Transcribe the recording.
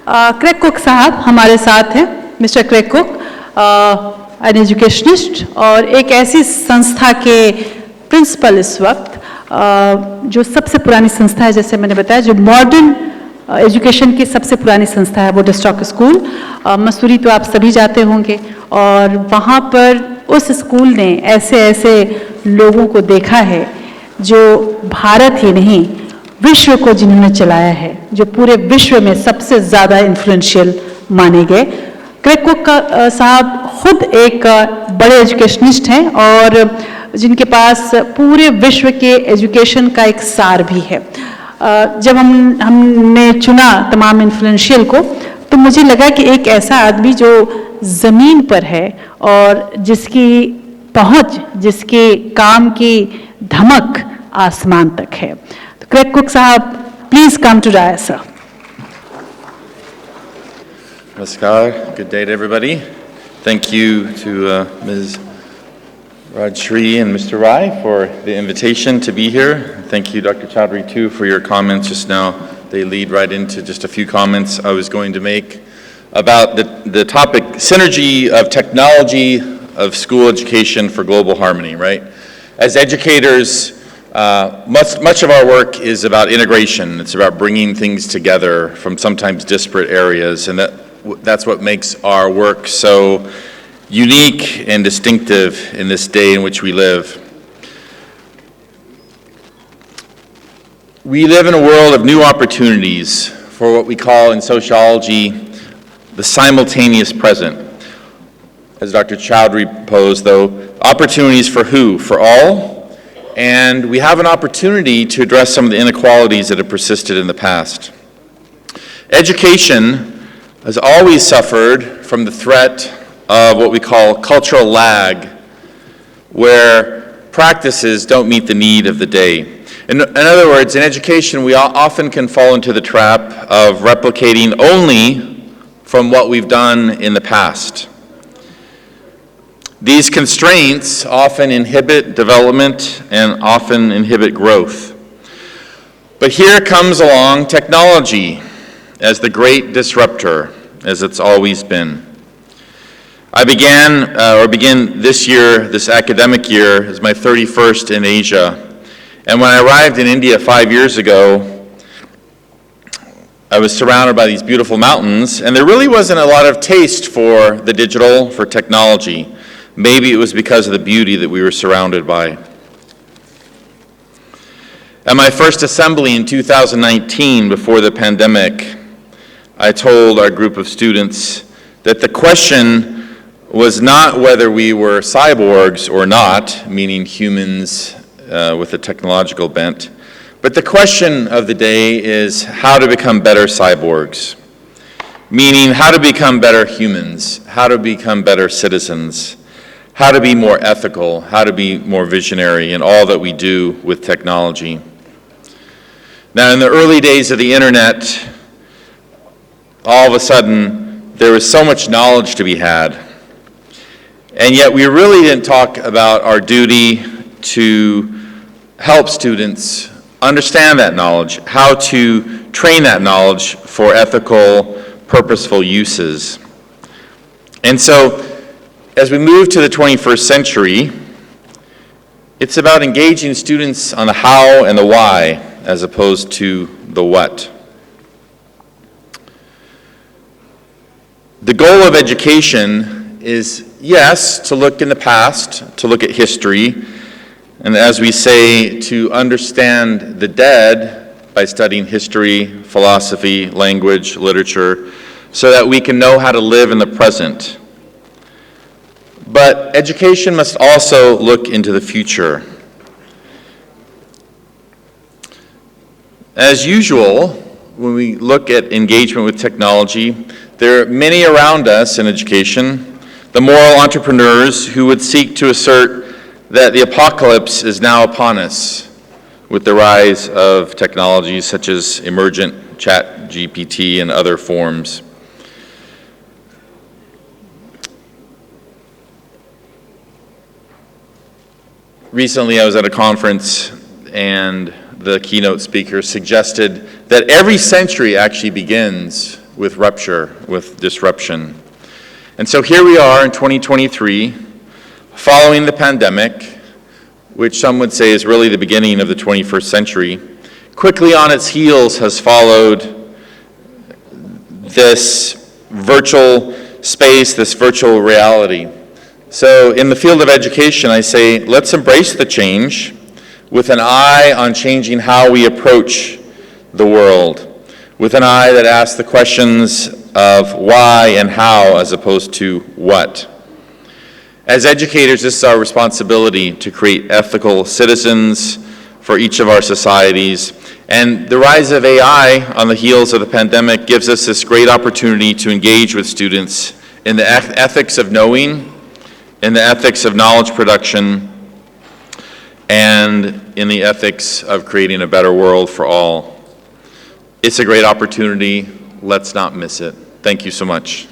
Craig Cook साहब हमारे साथ हैं, mister Craig cook, an educationist और एक ऐसी संस्था के प्रिंसिपल इस वक्त, जो सबसे पुरानी संस्था है, जैसे मैंने बताया, जो मॉडर्न एजुकेशन की सबसे पुरानी संस्था है, वो डिस्ट्रिक्ट स्कूल मसूरी, तो आप सभी जाते होंगे। और वहाँ पर उस स्कूल ने ऐसे ऐसे लोगों को देखा है जो भारत ही नहीं विश्व को जिन्होंने चलाया है, जो पूरे विश्व में सबसे ज़्यादा इन्फ्लुएंशियल माने गए। क्रेग कुक साहब खुद एक बड़े एजुकेशनिस्ट हैं और जिनके पास पूरे विश्व के एजुकेशन का एक सार भी है। जब हमने चुना तमाम इन्फ्लुएंशियल को, तो मुझे लगा कि एक ऐसा आदमी जो ज़मीन पर है और जिसकी पहुंच, जिसके काम की धमक आसमान तक है। तो क्रेग कुक साहब, please come to dais, sir. Namaskar. Good day to everybody. Thank you to Ms. Rajshri and Mr. Rai for the invitation to be here. Thank you, Dr. Chaudhary, too, for your comments just now. They lead right into just a few comments I was going to make about the topic, synergy of technology of school education for global harmony, right? As educators, much of our work is about integration. It's about bringing things together from sometimes disparate areas, and that's what makes our work so unique and distinctive in this day in which we live. We live in a world of new opportunities for what we call in sociology the simultaneous present. As Dr. Chaudhary posed, though, opportunities for who? For all? And we have an opportunity to address some of the inequalities that have persisted in the past. Education has always suffered from the threat of what we call cultural lag, where practices don't meet the need of the day. In other words, in education, we often can fall into the trap of replicating only from what we've done in the past. These constraints often inhibit development and often inhibit growth. But here comes along technology as the great disruptor, as it's always been. I begin this year, this academic year, as my 31st in Asia. And when I arrived in India 5 years ago, I was surrounded by these beautiful mountains, and there really wasn't a lot of taste for the digital, for technology. Maybe it was because of the beauty that we were surrounded by. At my first assembly in 2019, before the pandemic, I told our group of students that the question was not whether we were cyborgs or not, meaning humans with a technological bent, but the question of the day is how to become better cyborgs, meaning how to become better humans, how to become better citizens, how to be more ethical, how to be more visionary in all that we do with technology. Now, in the early days of the internet, all of a sudden, there was so much knowledge to be had. And yet we really didn't talk about our duty to help students understand that knowledge, how to train that knowledge for ethical, purposeful uses. And so, as we move to the 21st century, it's about engaging students on the how and the why, as opposed to the what. The goal of education is, yes, to look in the past, to look at history, and as we say, to understand the dead by studying history, philosophy, language, literature, so that we can know how to live in the present. But education must also look into the future. As usual, when we look at engagement with technology, there are many around us in education, the moral entrepreneurs who would seek to assert that the apocalypse is now upon us with the rise of technologies such as emergent ChatGPT and other forms. Recently, I was at a conference and the keynote speaker suggested that every century actually begins with rupture, with disruption. And so here we are in 2023, following the pandemic, which some would say is really the beginning of the 21st century. Quickly on its heels has followed this virtual space, this virtual reality. So in the field of education, I say, let's embrace the change with an eye on changing how we approach the world, with an eye that asks the questions of why and how as opposed to what. As educators, this is our responsibility to create ethical citizens for each of our societies. And the rise of AI on the heels of the pandemic gives us this great opportunity to engage with students in the ethics of knowing, in the ethics of knowledge production, and in the ethics of creating a better world for all. It's a great opportunity. Let's not miss it. Thank you so much.